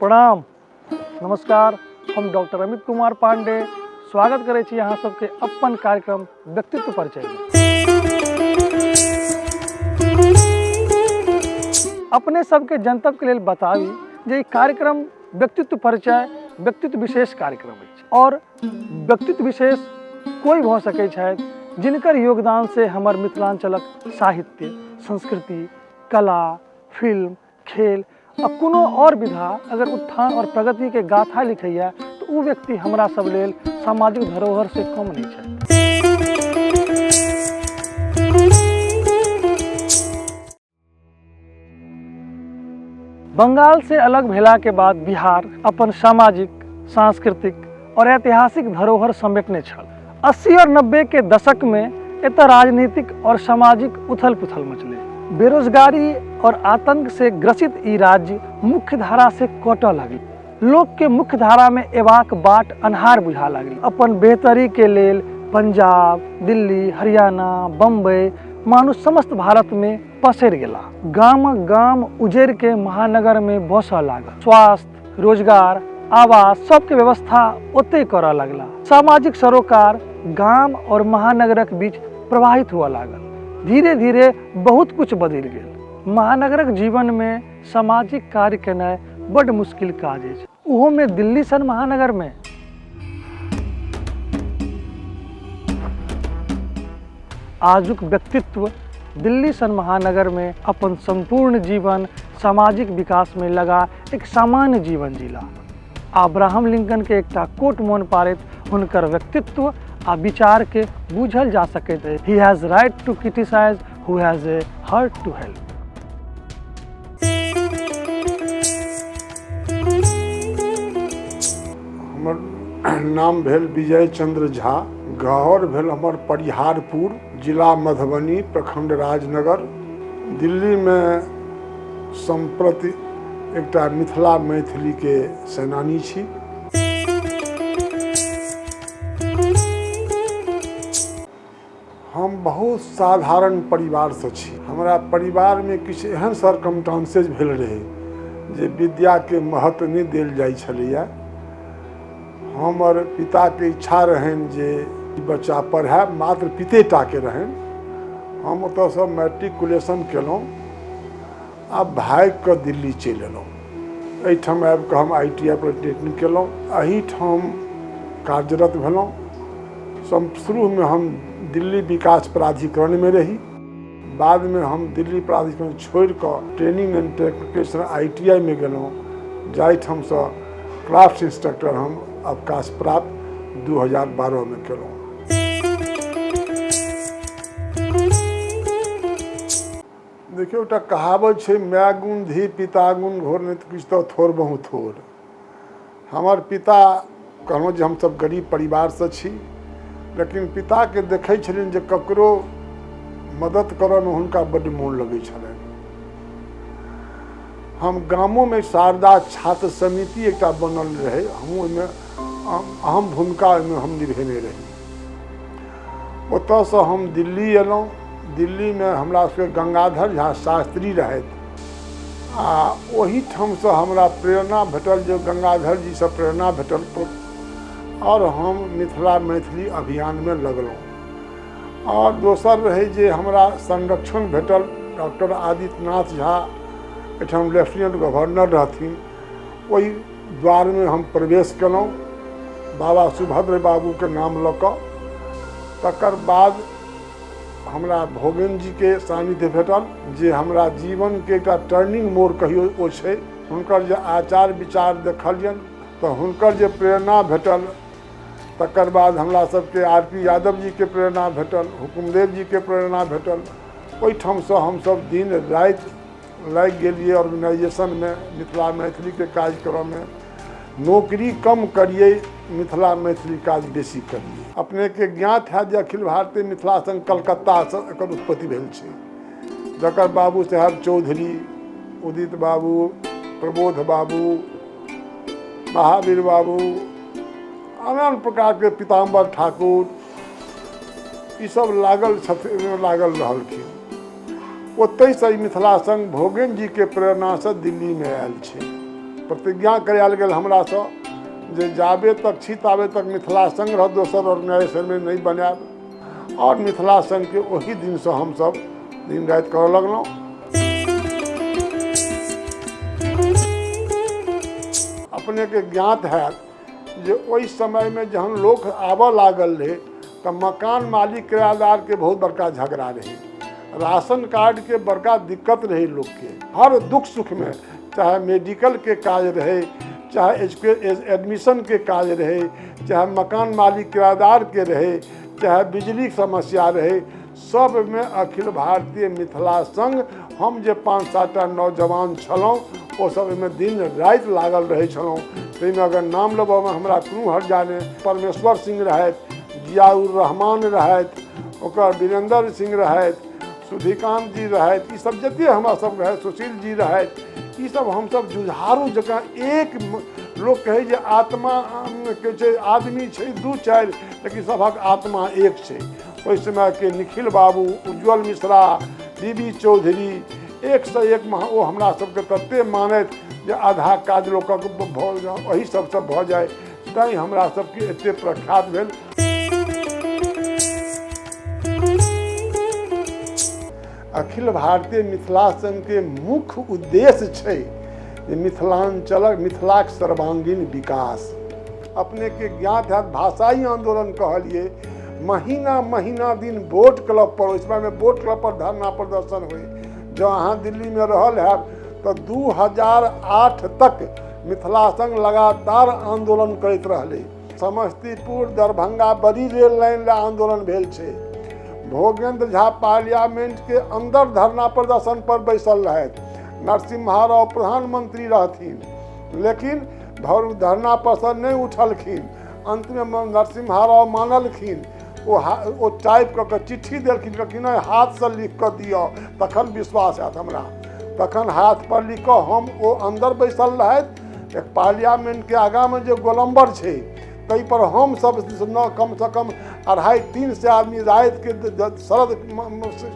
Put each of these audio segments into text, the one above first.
प्रणाम, नमस्कार। हम डॉक्टर अमित कुमार पांडे स्वागत करे छी यहाँ सबके अपन कार्यक्रम व्यक्तित्व परिचय में। अपने सबके जनतब के लिए बतावी जे ई कार्यक्रम व्यक्तित्व परिचय व्यक्तित्व विशेष कार्यक्रम है और व्यक्तित्व विशेष कोई भ सकै छथि जिनकर योगदान से हमर मिथिलांचलक साहित्य, संस्कृति, कला, फिल्म, खेल आ कोनो और विधा अगर उत्थान और प्रगति के गाथा लिखैया तो वो व्यक्ति हमरा सब लेल सामाजिक धरोहर से कम नहीं है। बंगाल से अलग भेला के बाद बिहार अपन सामाजिक, सांस्कृतिक और ऐतिहासिक धरोहर समेटने छल। 80 और 90 के दशक में एतऽ राजनीतिक और सामाजिक उथल पुथल मचले। बेरोजगारी और आतंक से ग्रसित ई राज्य मुख्य धारा से कटऽ लगी। लोग के मुख्य धारा में एबाक बाट अन्हार बुझा लगी। अपन बेहतरी के लेल पंजाब, दिल्ली, हरियाणा, बम्बई मानुष समस्त भारत में पसर गेला। गाम गाम उजड़ के महानगर में बसऽ लागल। स्वास्थ्य, रोजगार, आवास सबके व्यवस्था ओते करऽ लगला। सामाजिक सरोकार गाम और महानगरक बीच प्रवाहित हुआ लागल। धीरे धीरे बहुत कुछ बदल गेल। महानगरक जीवन में सामाजिक कार्य केनाइ बड़ मुश्किल काज है, उहो में दिल्ली सन महानगर में। आजुक व्यक्तित्व दिल्ली सन महानगर में अपन संपूर्ण जीवन सामाजिक विकास में लगा एक सामान्य जीवन जीला। अब्राहम लिंकन के एकटा कोट मोन पारैत हुनकर व्यक्तित्व आ विचार के बूझल जा सकैत है। He has right to criticize who has a heart to help. हमर नाम भेल विजय चंद्र झा। घर भेल हमर परिहारपुर, जिला मधुबनी, प्रखंड राजनगर। दिल्ली में संप्रति एकटा मिथिला मैथिली के सेनानी छी। हम बहुत साधारण परिवार से छी। हमारा परिवार में किछु एहन सरकमस्टांसेस भेल रहे जे विद्या के महत्व नहीं देल जाय छलैया। हमर पिता के इच्छा रहन जे बच्चा पढ़े, मात्र पिते टा के रहन। हम ओतऽ से मैट्रिकुलेशन केलहुँ। आब भागि कऽ दिल्ली चलि एलहुँ। एहिठाम आबि कऽ हम ITI पॉलिटेक्निक केलहुँ। एहीठाम कार्यरत भेलहुँ। शुरू में हम दिल्ली विकास प्राधिकरण में रही। बाद में हम दिल्ली प्राधिकरण छोड़ कर ट्रेनिंग एंड टेक्निफिकेशन ITI में गेलहुँ, जाहिठाम से क्राफ्ट इंस्ट्रक्टर हम अवकाश प्राप्त 2012 में केलहुँ। देखियौ, एकटा कहावत छै, माय गुण धी पिता गुण घोर, नहीं तो किछु तो थोड़ बहुत थोड़। हमर पिता, कहलहुँ जे हमसब गरीब परिवार से छी, लेकिन पिता के देखै छलिन जे ककरो मदद करऽ में हुनका बड्ड मोन लगै छलनि। हम गामों में शारदा छात्र समिति एकटा बनल रहे, हम ओहिमे अहम भूमिका हम निभेने रही। ओतऽ से हम दिल्ली एलहुँ। दिल्ली में हमरा सबके गंगाधर झा शास्त्री रहथि आ ओहीठाम से हमरा प्रेरणा भेटल, जे गंगाधर जी से प्रेरणा भेटल और हम मिथिला मैथिली अभियान में लगलहुँ। और दोसर रहे जे हमरा संरक्षण भेटल। डॉक्टर आदित्यनाथ झा एहिठाम लेफ्टिनेंट गवर्नर रहथिन, ओहि द्वार में हम प्रवेश केलहुँ बाबा सुभद्र बाबू के नाम लऽ कऽ। तकर बाद हमरा भोगेन जी के सानिध्य भेटल, जे हमरा जीवन के एकटा टर्निंग मोड़ कहियो ओ छै। हुनकर जे आचार विचार देखलियनि तऽ हुनकर जे प्रेरणा भेटल। तकर बाद हमरा सबके RP यादव जी के प्रेरणा भेटल, हुकुमदेव जी के प्रेरणा भेटल। ओहिठाम से हमसब दिन राति लागि गेलिए ऑर्गेनाइजेशन में, मिथिला मैथिली के कार्यक्रम में। नौकरी कम करिए, मिथिला मैथिली काज बेसी करिए। अपने के ज्ञात है जे अखिल भारतीय मिथिला संघ कलकत्ता से एकर उत्पत्ति भेल छै, जकर बाबू साहब चौधरी, उदित बाबू, प्रबोध बाबू, महावीर बाबू, अनेक प्रकार के पीताम्बर ठाकुर, ई सब लागल रहलखिन। ओतहि से मिथिला संघ भोगेन जी के प्रेरणा से दिल्ली में आयल छै। प्रतिज्ञा करायल गेल हमरा सँ जे जाबे तक छी ताबे तक मिथिला संघ रह दोसर ऑर्गेनाइजेशन में नहीं बनायब और मिथिला संघ के वही दिन से हम सब दिन रात करऽ लगलहुँ। अपने के ज्ञात है जे ओहि समय में जहन लोग आबऽ लागल रहे तो मकान मालिक किराएदार के बहुत बड़का झगड़ा रहे, राशन कार्ड के बड़का दिक्कत रहे लोग के हर दुख सुख में, चाहे मेडिकल के काज रहे, चाहे एडमिशन के काज रहे, चाहे मकान मालिक किराएदार के रहे, चाहे बिजली के समस्या रहे, सब में अखिल भारतीय मिथिला संघ हम जे 5-7 टा नौजवान छलहुँ ओ सब में दिन रात लागल रहे छलहुँ। ताहिमे अगर नाम लेबऽ में हमरा कोनो हर्जा नहि, परमेश्वर सिंह रहथि, जियाउर रहमान रहथि, ओकर वीरेंद्र सिंह रहथि, सुधिकांत जी रहथि, ई सब जते हमरा सब रहथि, सुशील जी रहथि, ई सब हम सब जुझारू जकाँ एक लोग कहे जे आत्मा के छै आदमी छै 2-4 लेकिन सबक आत्मा एक छै। ओहि समय के निखिल बाबू, उज्ज्वल मिश्रा, बीबी चौधरी, एक से एक ओ हमरा सबके तते मानैत जे आधा काज लोकक वही सब भऽ जाए, तैं हमरा सबके एते प्रख्यात भेल। अखिल भारतीय मिथिला संघ के मुख्य उद्देश्य छै जे मिथिलांचलक मिथिलाक सर्वांगीण विकास। अपने के ज्ञात है भाषाई आंदोलन कहलिए, महीना दिन वोट क्लब पर, इस में वोट क्लब पर धरना प्रदर्शन हुए। जो अहाँ दिल्ली में रहल है तो 2008 तक मिथिला संघ लगातार आंदोलन करते रहले। समस्तीपुर दरभंगा बड़ी रेल लाइन ला आंदोलन भेल छे। भोगेंद्र झा पार्लियामेंट के अंदर धरना प्रदर्शन पर बैसल रहे, नरसिम्हा राव प्रधानमंत्री रहथिन लेकिन धरना पर नहीं उठलखिन। अंत में नरसिम्हा राव मानलखिन, वो टाइप क चिट्ठी देलखिन, कहलखिन हाथ से लिख कर दियो तखन विश्वास हैत हमरा। तखन हाथ पर लिख कर हम वो अंदर बैसल रहे, एक पार्लियामेंट के आगा में जो गोलंबर छे तई पर हम सब न कम से कम 2.5-3 से आदमी रात के शरद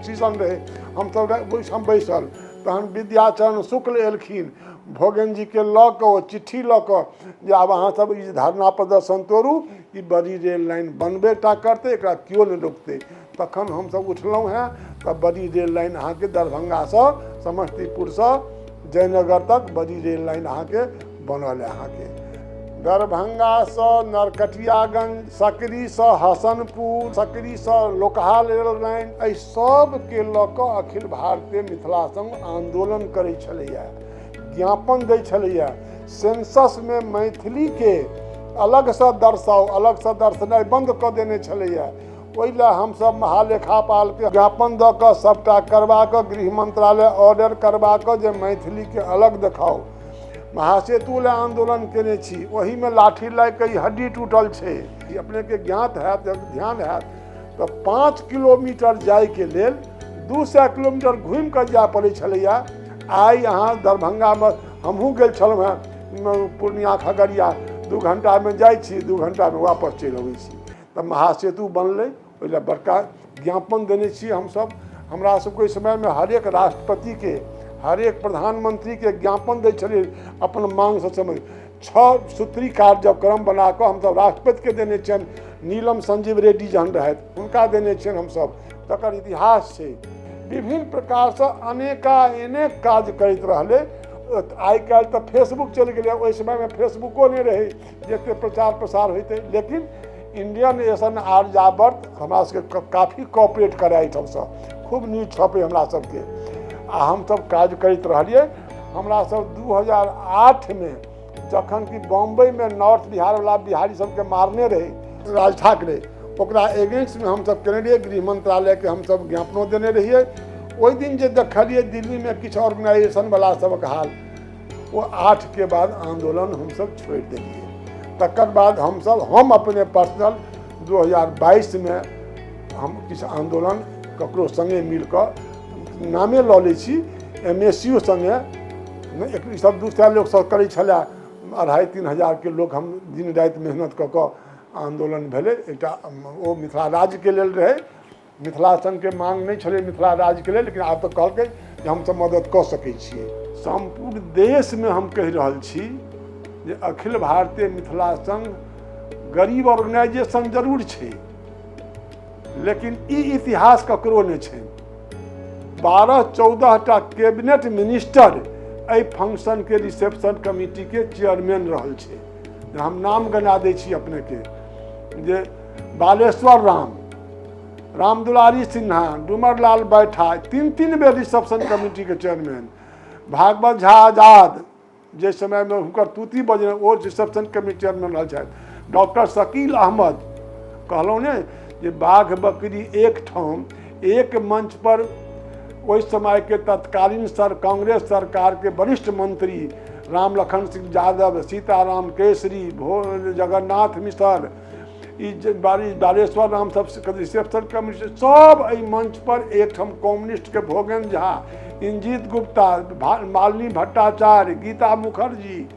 सीजन रहे, हम सब बैसल। तहन विद्याचरण शुक्ल एलखिन, भोगेन जी के लऽ कऽ ओ चिट्ठी लऽ कऽ जे आब अहाँ सब ई धरना प्रदर्शन तोड़ू, ई बड़ी रेल लाइन बनबे टा करते, एकरा क्यों नहीं रोकते। तखन हम सब उठलहुँ हैं, तब बड़ी रेल लाइन अहाँ के दरभंगा से समस्तीपुर से जयनगर तक बड़ी रेल लाइन अहाँ के बनल है। अहाँ के दरभंगा से नरकटियागंज, सकरी से हसनपुर, सकरी से लोकहा रेल लाइन, एहि सब के लऽ कऽ अखिल भारतीय मिथिला संघ आंदोलन करै छलैया, ज्ञापन दै छलैया। सेंसस में मैथिली के अलग से दर्शाओ, अलग से दर्शनाइ बंद कऽ देने छलैया। ओहि ला हम सब महालेखापाल के ज्ञापन दऽ कऽ सबटा करवा कऽ गृह मंत्रालय ऑर्डर करवा कऽ जे मैथिली के अलग देखाओ। महासेतु ला आंदोलन केने छी, वही में लाठी लाई कई हड्डी टूटल छे। अपने के ज्ञात है, ध्यान है तो 5 किलोमीटर जाय के लेल 200 किलोमीटर घूम कर जाय पड़े छलैया। आई यहाँ दरभंगा में हमहूँ गेल छलहुँ हैं, पूर्णिया खगड़िया 2 घंटा में जाइ छी, 2 घंटा में वापस चलि अबै छी। तब महासेतु बनलै, ओहि ला बड़का ज्ञापन देने छी हम सब। हमरा सबके समय में हर एक राष्ट्रपति के, हर एक प्रधानमंत्री के ज्ञापन दै छलिए अपन मांग से समय। 6 सूत्री कार्यक्रम बना कर हम सब राष्ट्रपति के देने छन। नीलम संजीव रेड्डी जहन रहत उनका देने छन हम सब। तकर इतिहास छै, विभिन्न प्रकार से अनेक काज करते रहले। आई काल तो फेसबुक चल गए, उस समय में फेसबुको नहीं रहे जते प्रचार प्रसार होते, लेकिन इंडियन एशन आर्यावर्त हमरा सबके काफी कोऑपरेट कराइत, हम सब खूब न्यूज छपे हमरा सबके, आ हम सब काज करते रहिए। हमरा सब 2008 में जखन कि बॉम्बे में नॉर्थ बिहार वाला बिहारी सबके मारने रहे राज ठाकरे, ओकरा एगेंस्ट में हम सब केने रहिए, गृह मंत्रालय के हम सब ज्ञापनों देने रहिए। ओहि दिन जे देखलिए दिल्ली में किछु ऑर्गेनाइजेशन वाला सबक हाल, वो 8 के बाद आंदोलन हम सब छोड़ दिए। तकर बाद हम अपने पर्सनल 2022 में हम किछु आंदोलन ककरो संगे मिलकर नामे लऽ लै छी, MSU संगे एक सब 200 लोग सब करै छलै, 2,500-3 हजार के लोग हम दिन रात मेहनत कऽ कऽ आंदोलन भेलै। एकटा ओ मिथिला राज्य के लेल रहे, मिथिला संघ के मांग नहीं छलै मिथिला राज्य के लिए, लेकिन आब तो कहलकै जे हम सब मदद कऽ सकै छियै। संपूर्ण देश में हम कहि रहल छी जे अखिल भारतीय मिथिला संघ गरीब ऑर्गेनाइजेशन जरूर छै, लेकिन ई इतिहास ककरो नहीं छै। 12-14 टा कैबिनेट मिनिस्टर एहि फंक्शन के रिसेप्शन कमिटी के चेयरमैन रहल छै। हम नाम गना दै छी अपने के, जे बालेश्वर राम दुलारी सिन्हा, डूमरलाल बैठा 3 बेर रिसेप्शन कमिटी के चेयरमैन, भागवत झा आजाद जे समय में हुनकर तूती बजने ओ रिसेप्शन कमिटी चेयरमैन रहल छथि। डॉक्टर शकील अहमद, कहलहुँ ने जे बाघ बकरी एक ठाम एक मंच पर ओहि समय के तत्कालीन कांग्रेस सरकार के वरिष्ठ मंत्री राम लखन सिंह यादव, सीताराम केसरी, जगन्नाथ मिश्र, बालेश्वर राम सब रिसेप्शन कमिटी सब एहि मंच पर एक ठाम कम्युनिस्ट के भोगेन झा, इंजीत गुप्ता, मालिनी भट्टाचार्य, गीता मुखर्जी,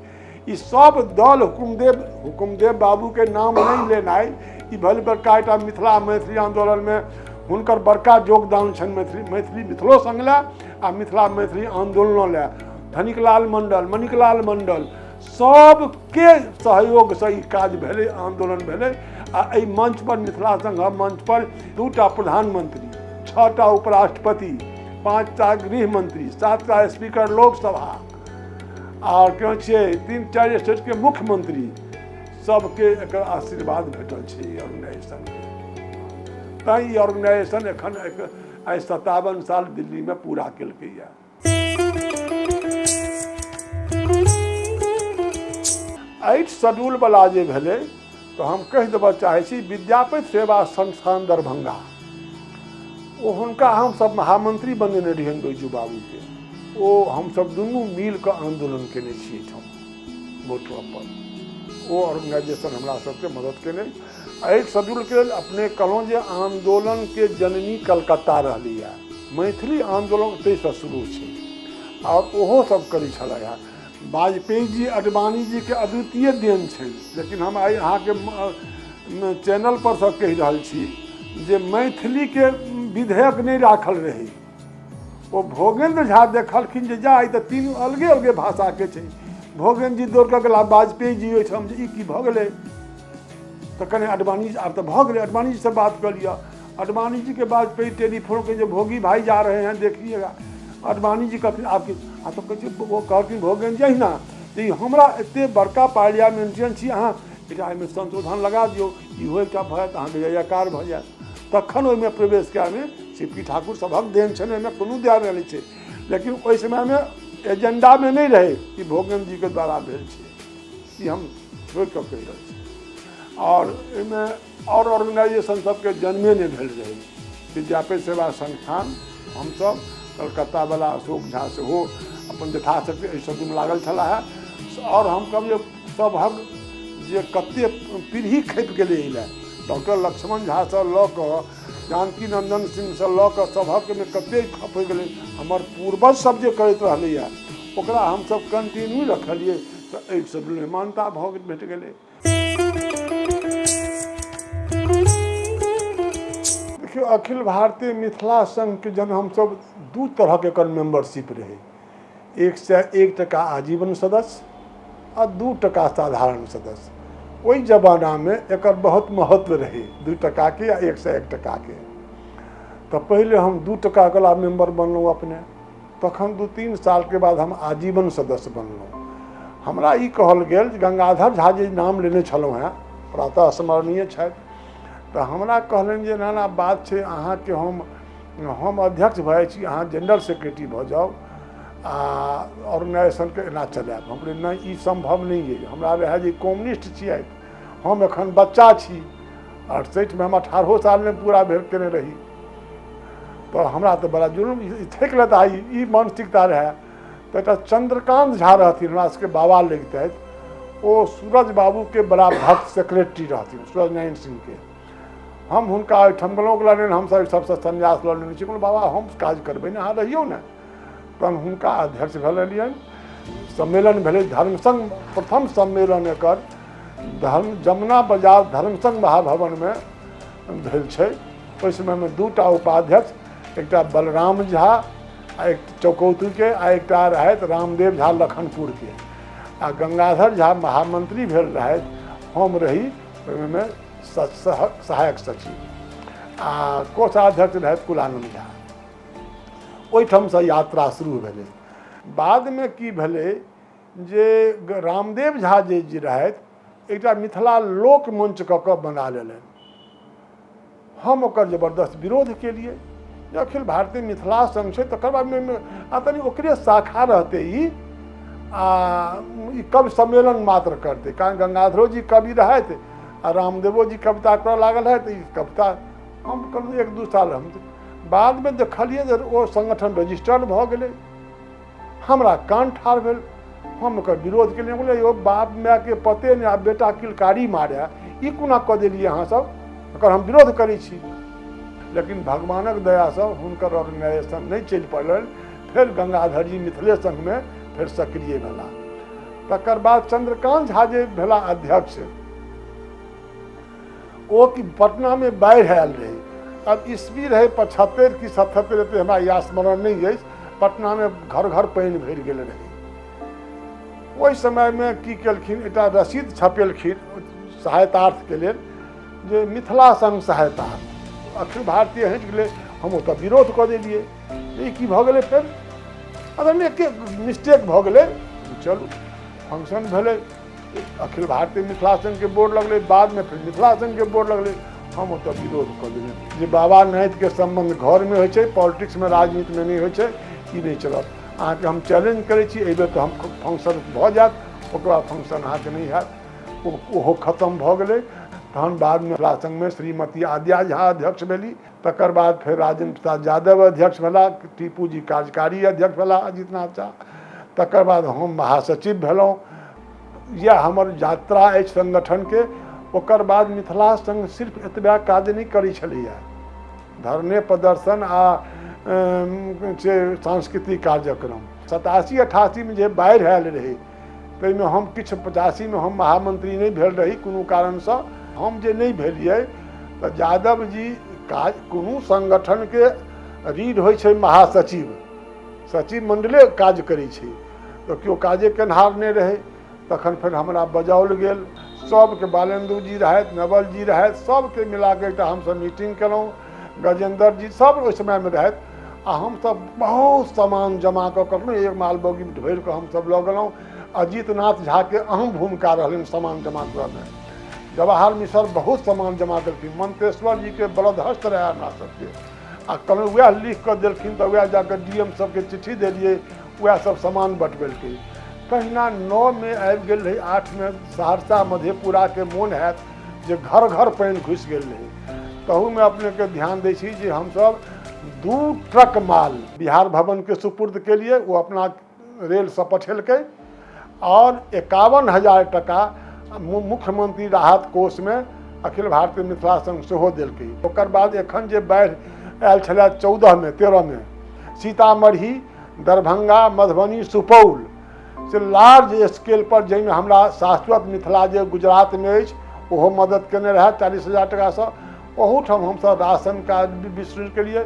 ई सब दल हुकुमदेव बाबू के नाम नहीं लेनाइ, ई भले बड़का एकटा मिथिला मैथिली आंदोलन में हुनकर बड़का योगदान छनि। मैथिली मिथिलो संघ लए आ मिथिला मैथिली आंदोलन लए धनिकलाल मंडल, मणिकलाल मंडल सबके सहयोग से ई काज भेलै, आंदोलन भेलै। आ एहि मंच पर मिथिला संघ मंच पर 2 टा प्रधानमंत्री, 6 टा उपराष्ट्रपति, 5 टा गृह मंत्री, 7 टा स्पीकर लोकसभा और क्यों 3-4 स्टेट के मुख्यमंत्री सबके एक आशीर्वाद भेटल छै ऑर्गेनाइजेशन के। तैं ई ऑर्गेनाइजेशन एखन 57 साल दिल्ली में पूरा केलकै है। 8 शेड्यूल वाला जे भेलै तो हम कहि देबऽ चाहै छी, विद्यापति सेवा संस्थान दरभंगा ओ हुनका हम सब महामंत्री बनेने रहियनि बैजू बाबू के। ओ हम सब दुनू मिल के आंदोलन केने छियै ठाम वोटो पर। ओ ऑर्गेनाइजेशन हमरा सबके मदद केने। 8 शेड्यूल के अपने कहलहुँ जे आंदोलन के जननी कलकत्ता रहलै है। मैथिली आंदोलन ताहिसँ शुरू छै और ओहो सब करै छलै है। वाजपेयी जी, अडवाणी जी के अद्वितीय देन छै, लेकिन हम आइ अहाँके चैनल पर से कहि रहल छी जे मैथिली के विधेयक नहीं राखल रहे। वो भोगेंद्र झा देखलखिन जे जा तो 3 अलगे अलगे भाषा के छै। भोगेंद्र जी दौड़ कऽ गेला वाजपेयी जी ओहिठाम जे ई की भऽ गेलै, तो कने अडवाणी आब तो भऽ गेलै, अडवाणी जी से बात कर लिया। अडवाणी जी के वाजपेयी टेलीफोन के जो भोगी भाई जा रहे हैं देखिएगा। अडवाणी जी कहथिन आपके तो कहै वो कहथिन भोगेंद्र जी अहिना तो हमरा एते बड़का पार्लियामेंटियन छी, अहाँ एकटा एहिमे संशोधन लगा दियौ, इहो एकटा भऽ जायत, अहाँके जयकार भऽ जायत। तखन ओहिमे प्रवेश कएमे सीपी ठाकुर सभक देन छनि, ओहिमे कोनो देर नहि छै। लेकिन ओहि समयमे एजेंडा में नहीं रहे कि भोगेंद्र जी के द्वारा भेल छै, ई हम छोड़ि कऽ कहि रहल छी। और एहिमे और ऑर्गेनाइजेशन सबके जन्मे नहि भेल रहे। विद्यापति सेवा संस्थान हमसब कलकत्ता वाला अशोक झा सेहो अपन यथाशक्ति एहि सबमे लागल छला है। और हम कहब सभक जे कते पीढ़ी खपि गेलै एहि डॉक्टर लक्ष्मण झा से लऽ कऽ जानकी नंदन सिंह से लऽ कऽ सभक में कते खपि गेलै। हमर पूर्वज सब जे करैत रहलै है ओकरा हमसब कंटिन्यू रखलिए, तो एहि शेड्यूल में मान्यता भेट गेलै। देखियो अखिल भारतीय मिथिला संघ के जन हमसब 2 तरह के एकर मेंबरशिप रहे। 101 टका आजीवन सदस्य और 2 टका साधारण सदस्य। ओहि जमाना में एकर बहुत महत्व रहे, 2 टका के या 101 टका के। तो पहले हम 2 टका वाला मेंबर बनलहुँ अपने, तखन 2-3 साल के बाद हम आजीवन सदस्य बनलहुँ। हमरा ई कहल गेल गंगाधर झा जे नाम लेने छलहुँ हैं प्रातः स्मरणीय छथि, तो हमरा कहलनि जे ना बात छै अहाँके हम अध्यक्ष भऽ जाइ छी, अहाँ जनरल सेक्रेटरी भऽ जाउ आ ऑर्गेनाइजेशन के एना चलायब। हम कहलियै नहीं, ई संभव नहीं है। हमरा रहै जे कम्युनिस्ट छियै, हम एखन बच्चा छी, 68 में हम 18 साल में पूरा भेल केने रही, तो हमरा तो बड़ा जुलूम ठेक लेता ई मानसिकता रहे। तो एक चंद्रकांत झा रहथिन, हमरा सबके बाबा लगते, वो सूरज बाबू के बड़ा भक्त सेक्रेटरी रहथिन, सूरज नारायण सिंह के। हम हुनका ओहिठाम गेलहुँ, कहलनि हमसब सबसे संन्यास लऽ लेने छी। कहलहुँ बाबा हम काज करबै ने, अहाँ रहियौ ने। तहन हुनका अध्यक्ष भेलियनि। सम्मेलन भेलै धर्म संघ, प्रथम सम्मेलन एकर जमुना बाजार धर्म संघ महाभवन में भेल छै। ओहि समय में दूटा उपाध्यक्ष, एकटा बलराम झा आ एक चौकौतू के, आ एकटा रहथि रामदेव झा लखनपुर के, आ गंगाधर झा महामंत्री भेल रहथि, हम रही ओहिमे सहायक सचिव, आ कोषाध्यक्ष रहथि कुलानंद झा। ओहिठामसँ यात्रा शुरू भेलै। बादमे की भेलै जे रामदेव झा जी रहथि एकटा मिथिला लोक मंच कऽ कऽ बना लेलनि। हम ओकर जबरदस्त विरोध केलिए। जे अखिल भारतीय मिथिला संघ छै तकर बादमे आ तनि ओकरे शाखा रहतै ई कवि सम्मेलन मात्र करतै, कारण गंगाधरो जी कवि रहथि आ रामदेवो जी कविता करऽ लागल रहथि। ई कविता हम कहलहुँ 1-2 साल हम बादमे देखलिए जे ओ संगठन रजिस्टर्ड भऽ गेलै। हमरा कान ठाढ़ भेल, हम ओकर विरोध केलिए। बोले यौ बाप मायके पते नहि, आब बेटा किलकारी मारे, ई कोना कऽ देलिए अहाँ सब, ओकर हम विरोध करै छी। लेकिन भगवानक दयासँ हुनकर ऑर्गेनाइजेशन नहीं चलि पड़ल। फिर गंगाधर जी मिथिले संघ में फिर सक्रिय भेला। तकर बाद चंद्रकांत झा जे भेला अध्यक्ष, ओ कि पटना में बाढ़ि आयल रहे। अब ईस्वी रहे 75 कि 77 एते हमरा याद स्मरण नहीं अछि। पटना में घर घर पानि भरि गेल रहे। ओहि समय में की केलखिन, एकटा रसीद छपेलखिन सहायतार्थ के लेल, जे मिथिला संघ सहायता। अखिल भारतीय हटि गेलै, हम ओतऽ विरोध कऽ देलिए। ई की भऽ गेलै, फेर अगर एके मिस्टेक भऽ गेलै। चलू फंक्शन भेलै, अखिल भारतीय मिथिला संघ के बोर्ड लगलै, बाद में फिर मिथिला संघ के बोर्ड लगलै। हम ओतऽ विरोध कऽ देलिए जे बाबा नाइत के संबंध घर में होइ छै, पॉलिटिक्स में राजनीति में नहीं होइ छै, ई नहीं चलत। अहाँके हम चैलेंज करै छी, एहि बेर तऽ हम फंक्शन भऽ जायत, ओकर बाद फंक्शन अहाँके नहीं हैत। ओहो खत्म भऽ गेलै। तहन बाद में मिथिला संघ में श्रीमती आद्या झा अध्यक्ष भेली। तकर बाद फिर राजेंद्र प्रसाद यादव अध्यक्ष भेला, टीपू जी कार्यकारी अध्यक्ष भेला, अजितनाथ झा। तकर बाद हम महासचिव भेलहुँ। यह हमर यात्रा अछि संगठन के। ओकर बाद मिथिला संघ सिर्फ एतबा काज नहीं करै छलैया, धरने प्रदर्शन आ सांस्कृतिक कार्यक्रम। 87-88 में जे बाढ़ि आयल रहे, ताहिमे हम किछु 85 में हम महामंत्री नहीं भेल रही कोनो कारणसँ। हम जे नहीं भेलिए तऽ यादव जी काज कोनो संगठन के रीढ़ होइ छै महासचिव, सचिव मंडले काज करै छै, तऽ केओ काजे केनहार नहीं रहे। तखन फिर हमरा बजाओल गेल, सबके बालेन्दु जी रहथि, नवल जी रहथि, सबके मिला के एकटा हमसब मीटिंग केलहुँ। गजेंद्र जी सब ओहि समय में रहथि, आ हमसब बहुत सामान जमा कऽ कखनो एक माल बगी ढोरि कऽ हमसब लऽ गेलहुँ। अजितनाथ झा के अहम भूमिका रहलनि सामान जमा करऽ में। जवाहर मिसर बहुत सामान जमा केलखिन। मंतेश्वर जी के बलदहस्त रहे हमरा सबके, आ कहलहुँ वएह लिख कऽ देलखिन, तऽ वएह जाकर डीएम सबके चिट्ठी देलिए, वएह सब सामान बँटबेलकै। तहिना 9 में आबि गेल रही, 8 में सहरसा मधेपुरा के मोन हैत जे घर घर पानि घुसि गेल रहे। तहू में अपने के ध्यान दै छी जे हमसब 2 ट्रक माल बिहार भवन के सुपुर्द के लिए, वो अपना रेल से पठेलकै, और 51,000 टका मुख्यमंत्री राहत कोष में अखिल भारतीय मिथिला संघ सेहो देलकै। ओकर बाद एखन जे बाढ़ि आयल छलै 14 में 13 में, सीतामढ़ी, दरभंगा, मधुबनी, सुपौल से लार्ज स्केल पर, जाहिमे हमरा शाश्वत मिथिला जे गुजरात में अछि ओहो मदद केने रहे 40,000 टका से। ओहूठाम हमसब राशन कार्ड वितरण केलिए।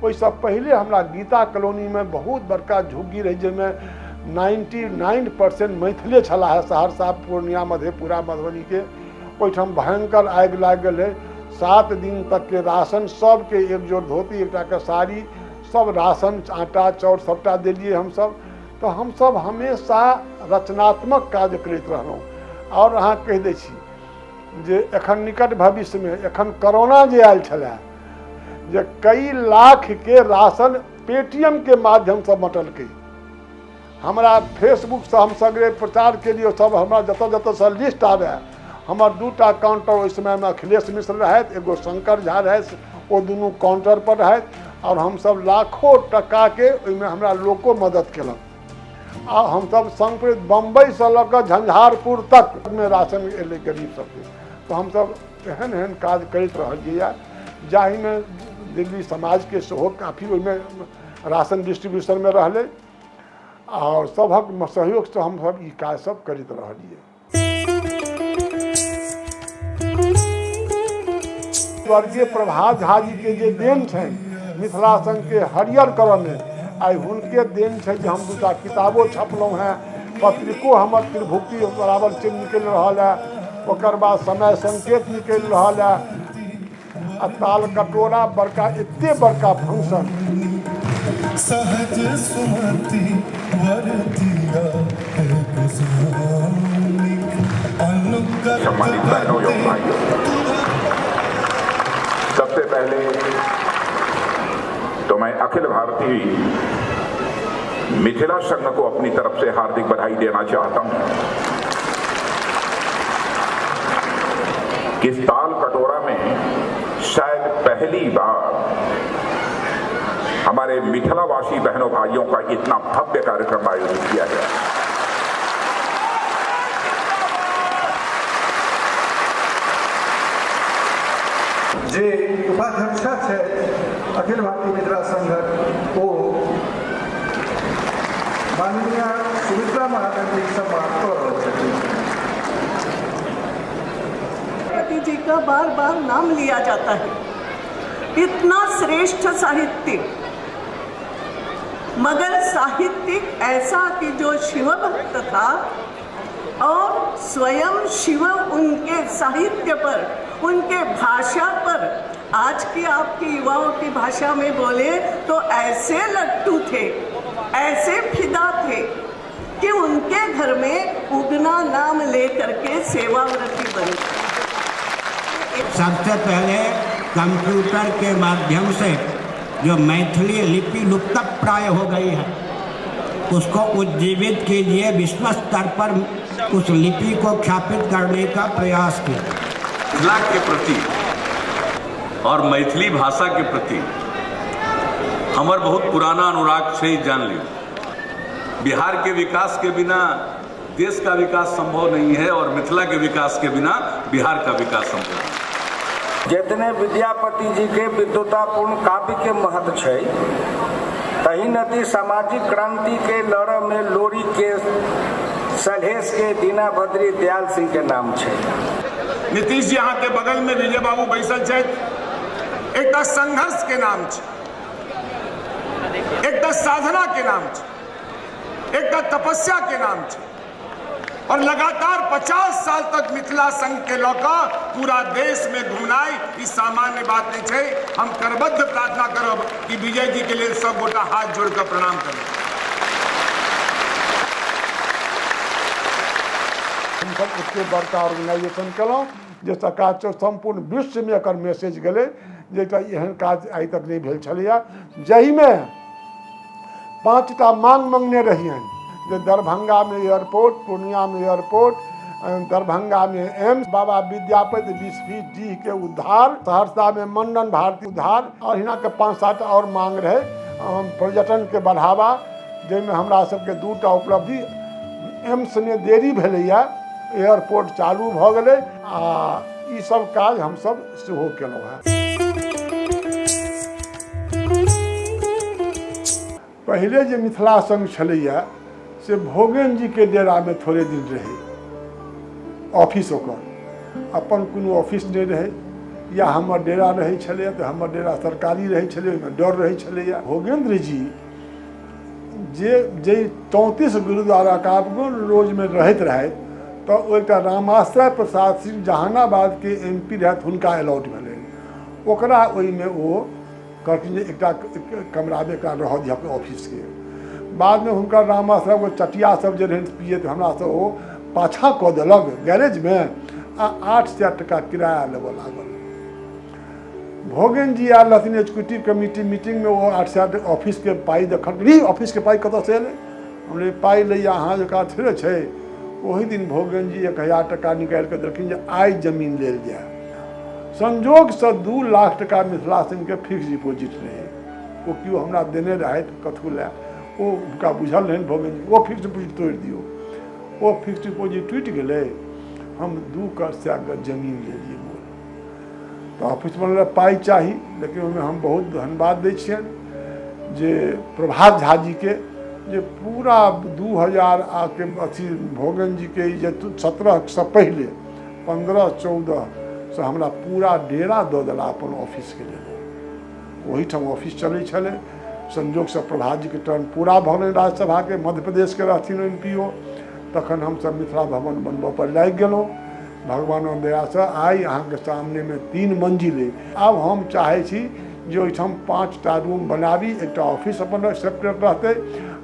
ओहिसँ पहिले हमरा गीता कॉलोनी में बहुत बड़का झुग्गी रही, जाहिमे 99% मैथिले छला है, सहरसा, पूर्णिया, मधेपुरा, मधुबनी के। ओहिठाम भयंकर आगि लागि गेल है। 7 दिन तक के राशन, सबके एक जोड़ धोती, एकटा के साड़ी, सब राशन, आटा चाउर सबटा देलिए हमसब। तो हमसब हमेशा रचनात्मक काज करैत रहलहुँ। और अहाँ कहि दै छी जे एखन निकट भविष्य में, एखन कोरोना जे आयल छलै, जे कई लाख के राशन पेटीएम के माध्यम से बँटलकै। हमरा फेसबुक से हम सगरे प्रचार केलिए, सब हमरा जतऽ जतऽ से लिस्ट आबे। हमर 2टा काउंटर ओहि समय में अखिलेश मिश्र रहथि, एगो शंकर झा रहथि, ओ दुनू काउंटर पर रहथि, और हमसब लाखों टका के ओहिमे हमरा लोको मदद केलक। आ हमसब संप्रति बम्बई से लऽ कऽ झंझारपुर तक में राशन एलै गरीब सबके। तो हमसब एहन एहन काज करैत रहलिए, जाहि में दिल्ली समाज के सेहो काफ़ी ओहिमे राशन डिस्ट्रीब्यूशन में रहलै, और सभक सहयोग से हमसब ई काज सब करैत रहलिए। स्वर्गीय प्रभात झा जी के जे देन छनि मिथिला संघ के हरियर करने, आई हुनके देन छै जे हम दूटा किताबो छपलहुँ हैं, पत्रिको हमर त्रिभुक्ति बराबर चिन्ह निकलि रहल है, ओकर बाद समय संकेत निकलि रहल है, आ ताल कटोरा बड़का एते बड़का फंक्शन। सहज सुमति वरदिया सम्मानित बहनों एवं भाइयों, सबसे पहले तो मैं अखिल भारतीय मिथिला संघ को अपनी तरफ से हार्दिक बधाई देना चाहता हूं कि इस ताल कटोरा में शायद पहली बार हमारे मिथिलावासी बहनों भाइयों का इतना भव्य कार्यक्रम आयोजित किया गया। जे उपाध्यक्ष है अखिल भारतीय मिथिला संघ को माननीय सुमित्रा महाजन जी सम्मान जी का बार बार नाम लिया जाता है। इतना श्रेष्ठ साहित्यिक, मगर साहित्यिक ऐसा कि जो शिव भक्त था और स्वयं शिव उनके साहित्य पर, उनके भाषा पर, आज की आपकी युवाओं की भाषा में बोले तो ऐसे लट्टू थे, ऐसे फिदा थे कि उनके घर में उगना नाम लेकर के सेवाव्रती बनी। सबसे पहले कंप्यूटर के माध्यम से जो मैथिली लिपि लुप्तप्राय हो गई है उसको उज्जीवित कीजिए, विश्व स्तर पर उस लिपि को ख्यापित करने का प्रयास किया। मिथिला के प्रति और मैथिली भाषा के प्रति हमार बहुत पुराना अनुराग से जान लियो। बिहार के विकास के बिना देश का विकास संभव नहीं है और मिथिला के विकास के बिना बिहार का विकास संभव नहीं। जितने विद्यापति जी के विद्वतापूर्ण काव्य के महत्व है, तही नदी सामाजिक क्रांति के लड़ में लोरी के सलहेश के दीना बद्री दयाल सिंह के नाम है। नीतीश जी यहाँ के बगल में विजय बाबू बैसल है, एक संघर्ष के नाम है, एक साधना के नाम है, एक तपस्या के नाम है, और लगातार 50 साल तक मिथिला संघ के लौका पूरा देश में घुमनाई ई सामान्य बात नहीं है। हम करबद्ध प्रार्थना करब कि विजय जी के लिए सब गोटा हाथ जोड़कर प्रणाम करें। हम सब एते बड़का ऑर्गेनाइजेशन केलहुँ जैसा काज संपूर्ण विश्व में एकर मैसेज गेलै, जेटा एहन काज आइ तक नहीं भेल छलैया, जाहिमे 5टा मांग मंगने रहियनि जे दरभंगा में एयरपोर्ट, पूर्णिया में एयरपोर्ट, दरभंगा में एम्स, बाबा विद्यापति विश्वविद्यालय के उद्धार, सहरसा में मंडन भारती उद्धार, और यहाँ के 5-7 और मांग रहे। पर्यटन के बढ़ावा, जिसमें हमरा सबके 2टा उपलब्धि, एम्स में देरी भेलैया, एयरपोर्ट चालू भ गेलै, आ ई सब काज हम सब सेहो केलहुँ हैं। पहले जे मिथिला संघ छलैया से भोगेन जी के डेरा में थोड़े दिन रहे, ऑफिस ओकर अपन कोनो ऑफिस नहीं रहे, या हमर डेरा रहे छलैया तो हमर डेरा सरकारी रहे छलै, ओहिमे डर रहे छलैया। भोगेंद्र जी जे 34 गुरुद्वारा काबगंज रोज में रहैत रहथि, तो एकटा रामाश्रय प्रसाद सिंह जहानाबाद के MP रहथि, हुनका अलॉट भेलनि। ओकरा ओहिमे ओ कहथिन जे एकटा कमरा में एकरा रह दिअ ऑफिस के। बाद में हुनका रामाश्रय को चटिया सब जे रहनि पिए तो हमरा से ओ पाछा कऽ देलक गैरेज में, आ 800 टका किराया लेबऽ लागल। भोगेन जी आयल रहथिन एग्जीक्यूटिव कमिटी मीटिंग में, वो 800 ऑफिस के पाई देखली, ऑफिस के पाई कतऽ से एलै? हमने पाई लैया अहाँ जकाँ थोड़े छै। ओही दिन भोगेन जी 1000 टका निकालि कऽ देलखिन जे आइ जमीन लेल जाय। संजोग से 2 लाख टका मिथिला संघ के फिक्स डिपोजिट रहे, वो केओ हमरा देने रहथि कथू लए, वो हुनका बुझल रहनि भोगेन जी, वो फिक्स डिपोजिट तोड़ि दियौ। वो फिक्स डिपोजिट टूटि गेलै, हम 2 करोड़ के जमीन लेलियै मोल। तो ऑफिस बनल पाई चाही, लेकिन ओहिमे हम बहुत धन्यवाद दै छियनि जे प्रभात झा जी के, जे पूरा 2000 के अथी भोगेन जी के जे 17 से पहले 15, 14, से हमरा पूरा डेरा दऽ देला अपन ऑफिसके लेल। ओहीठाम ऑफिस चलै छलै। संजोग से प्रभा जी के टर्न पूरा भऽ गेलै राज्यसभा के, मध्य प्रदेश के रहथिन MP तखन हमसब मिथिला भवन बनबऽ पर लागि गेलहुँ। भगवानक दया से आइ अहाँके सामने में 3 मंजिल। आब हम चाहै छी जे ओहिठाम 5टा रूम बनाबी, एकटा ऑफिस अपन सेपरेट रहतै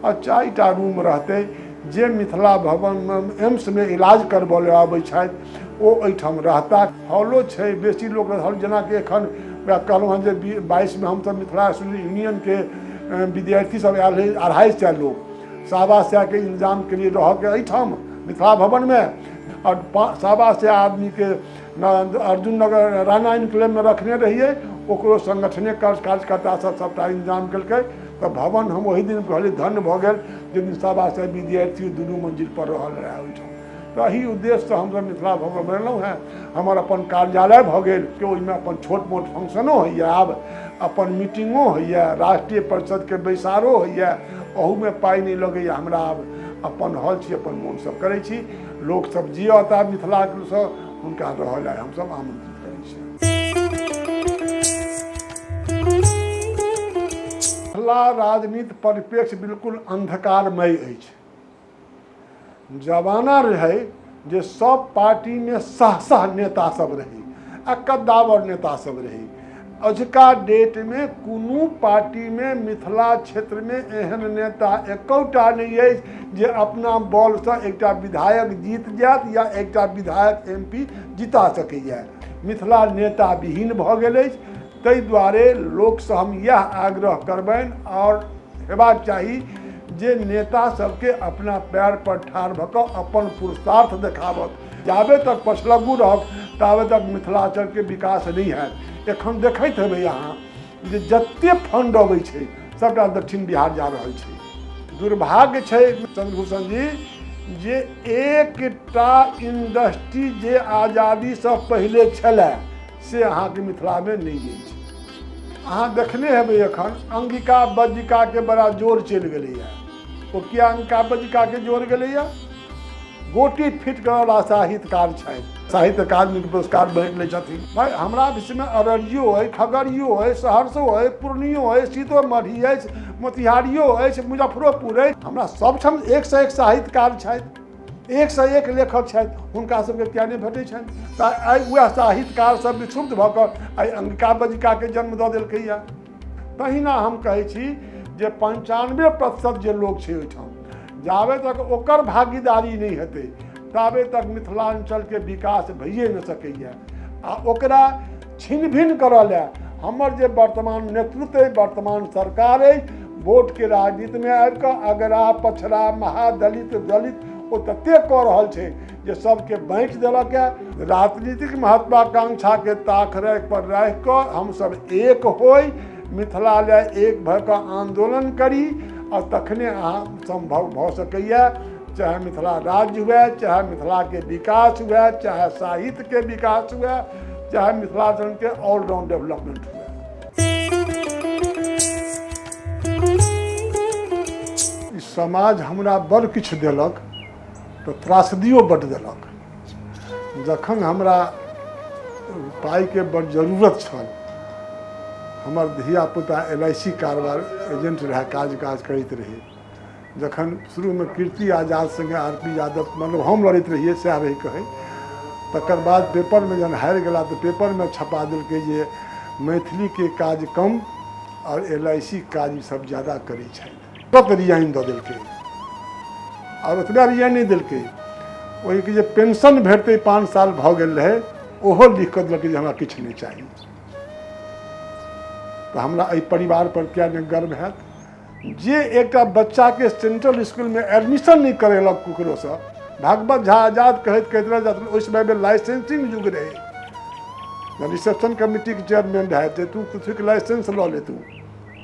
और 4टा रूम रहतै। जे मिथिला भवन में एम्स में इलाज करबऽ ले आबै छथि ओ एहिठाम रहता। हॉलो छै, बेसी लोक रहल, जेनाकि एखन कहलहुँ हँ जे 22 में हमसब मिथिला यूनियन के विद्यार्थी सब आयल है 250 लोग, 125 के इंतजाम के लिए रह के एहिठाम मिथिला भवन में। और 125 आदमी के अर्जुन नगर राणा इनक्लेव में रखने रहिए, ओकरो संगठने कार्यकर्ता सब सबटा इंतजाम केलकै। तो भवन हम वही दिन कहलिए धन्य भऽ गेल जे दिन 125 विद्यार्थी 2 मंजिल पर रहल रहे ओहिठाम। तो यही उद्देश्य से हमसब मिथिला भवन बनेलहुँ हैं। हमर अपन कार्यालय भऽ गेल कि ओहिमे अपन छोट मोट फंक्शनो होइए, आब अपन मीटिंगो होइए, राष्ट्रीय परिषद के बैसारो होइए, ओहूमे पाइ नहि लगैए हमरा। आब अपन हॉल छी, अपन मोन सब करै छी। लोक सब जे अता मिथिलासँ हुनका रहल है हमसब आमंत्रित करै छी। मिथिला राजनीति परिप्रेक्ष्य बिल्कुल अंधकारमय अछि। जमाना रहे जे सब पार्टी में सह नेता सब रही आ कद्दावर नेता सब रही। अजुका डेट में कोनो पार्टी में मिथिला क्षेत्र में एहन नेता एकौटा नहीं है जे अपना बल से एकटा विधायक जीत जायत या एकटा विधायक MP जिता सकैए। मिथिला नेता विहीन भऽ गेल अछि। ताहि दुआरे लोक से हम यह आग्रह करबनि और हेबाक चाही जे नेता सबके अपना पैर पर ठाढ़ भऽ कऽ अपन पुरुषार्थ देखावत। जाबे तक पछलग्गू रहत ताबे तक मिथिलांचल के विकास नहीं हैत। एखन देखैत हेबै अहाँ जे जते फंड अबै छै सबटा दक्षिण बिहार जा रहल छै। दुर्भाग्य छै चंद्रभूषण जी जे एकटा इंडस्ट्री जे आजादी से पहले छलै से अहाँके मिथिला में नहीं अछि। अहाँ देखने हेबै एखन अंगिका बज्जिका के बड़ा जोर चलि गेलैए। ओ किया अंगिका बज्जिका के जोर गेलैए? गोटी फिट करवला साहित्यकार छथि, साहित्य अकादमी के पुरस्कार बाँटि लै छथिन। भाई हमरा विषयमे अररियो अइ, खगड़ियो अइ, सहरसो अइ, पूर्णियो अइ, सीतोमढ़ी अछि, मोतिहारियो अछि, मुजफ्फरोपुर अछि। हमरा सबठाम 1 से 1 साहित्यकार छथि, 1 से 1 लेखक छथि। हुनका सबके किया नहि भेटै छनि? तऽ आइ वएह साहित्यकार सब विक्षुब्ध भऽ कऽ आइ अंगिका बज्जिका के जन्म दऽ देलकैए। तहिना हम कहै छी जे 95% जे लोक छै ओहिठाम, जाबे तक ओकर भागीदारी नहीं हेतै ताबे तक मिथिलांचल के विकास भइए न सकैए। आ ओकरा छिन भिन करऽ ले हमर जे वर्तमान नेतृत्व वर्तमान सरकार है वोट के राजनीति में आबि कऽ अगरा पछड़ा महादलित दलित ओ तते कऽ रहल छै जे सबके बाँटि देलक है। राजनीतिक महत्वाकांक्षा के ताक पर राखि कऽ हमसब एक होई, मिथिला ले एक भऽ कऽ आंदोलन करी और तखने अहाँ संभव भऽ सकैए। चाहे मिथिला राज्य हुए, चाहे मिथिला के विकास हुए, चाहे साहित्य के विकास हुए, चाहे मिथिलांचल के ऑलराउंड डेवलपमेंट हुए। इस समाज हमरा बड़ किछु देलक तो त्रासदियो बड़ देलक। जखन हमरा पाई के बड़ जरूरत छल, हमर धियापुता LIC कारबार एजेंट रहे, काज करैत रहे। जखन शुरू में कीर्ति आजाद संगे RP यादव मतलब हम लड़ैत रहिए सएह रही कहै। तकर बाद पेपर में जहन हारि गेला तो पेपर में छपा देलकै जे मैथिली के काज कम और LIC काज सब ज़्यादा करै छथि। तुरंत रिजाइन दऽ देलकै और ओतबे रिजाइन नहीं देलकै, ओहि के जे पेंशन भेटतै 5 साल भऽ गेल रहे ओहो लिख कऽ देलकै जे हमरा किछु नहीं चाही। तो हमरा एहि परिवार पर क्या नहीं गर्व है जे एकटा बच्चा के सेंट्रल स्कूल में एडमिशन नहीं करेलक ककरोसँ। भागवत झा आजाद कहैत रह ओहि समय में लाइसेंसिंग युग रहे। रिसेप्शन कमिटी के चेयरमैन रहे थे, तू किसी के लाइसेंस लऽ ले तू।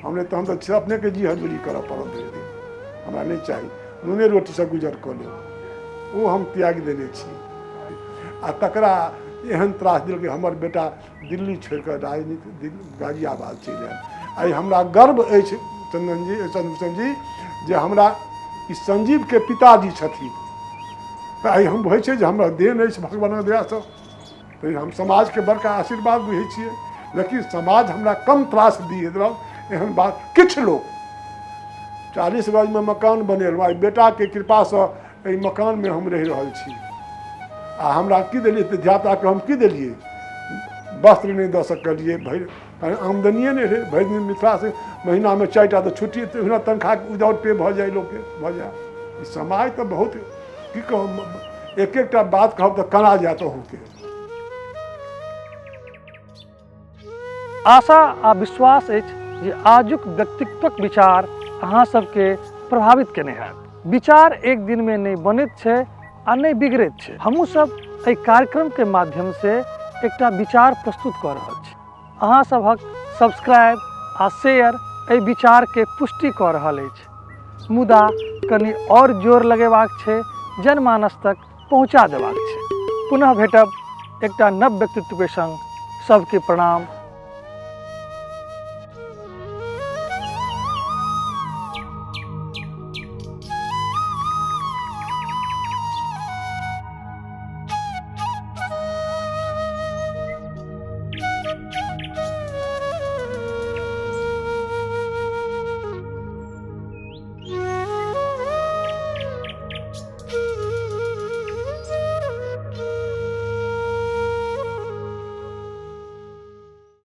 हमने तो हम तो अपने के जी हजूरी करऽ पड़ल रहे, हमरा नहीं चाहिए, नूने रोटी से गुजर कऽ ले, वो हम त्याग देने छी। आ तकरा एहन त्रास दिल कि हमर बेटा दिल्ली छोड़ कर राजनीति गाजियाबाद चलि आयल। आइ हमरा गर्व अछि चंद्रभूषण जी जे हमरा ई संजीव के पिताजी छथिन। तऽ आइ हम होइ छै जे हमरा देन अछि भगवानक दयासँ तो हम समाज के बड़का आशीर्वाद बुझे छिए, लेकिन समाज हमरा कम त्रास दिए देलक। एहन बात किछु लोग 40 गज में मकान बनेल, आई बेटा के कृपा से एहि मकान में हम रह रहल छी। आ हमरा की दिलिए धियापुता के हम की दिलिए, वस्त्र नहीं दे सकलिए, भरि आमदनिए नहीं रहे। भरि दिन मिथिला से महीना में 4 टा तो छुट्टी, तो तनख्वाह विदाउट पे भ जाए लोग के भ जाए। समाज तो बहुत की कहब, एक एकटा बात कहब तो कना जात होके। आशा आ विश्वास अछि जे आजुक व्यक्तित्वक विचार अहाँ सबके प्रभावित केने हैत। विचार एक दिन में नहीं बनैत छै आ नहीं बिगड़ैत छै। हमहूँ सब एहि कार्यक्रम के माध्यम से एकटा विचार प्रस्तुत कऽ रहल छी। अहाँ सभक सब्सक्राइब आ शेयर एहि विचार के पुष्टि कऽ रहल अछि। मुदा कनि और जोर लगेबाक छै, जनमानस तक पहुँचा देबाक छै। पुनः भेटब एकटा नव व्यक्तित्व के संग। सबके प्रणाम।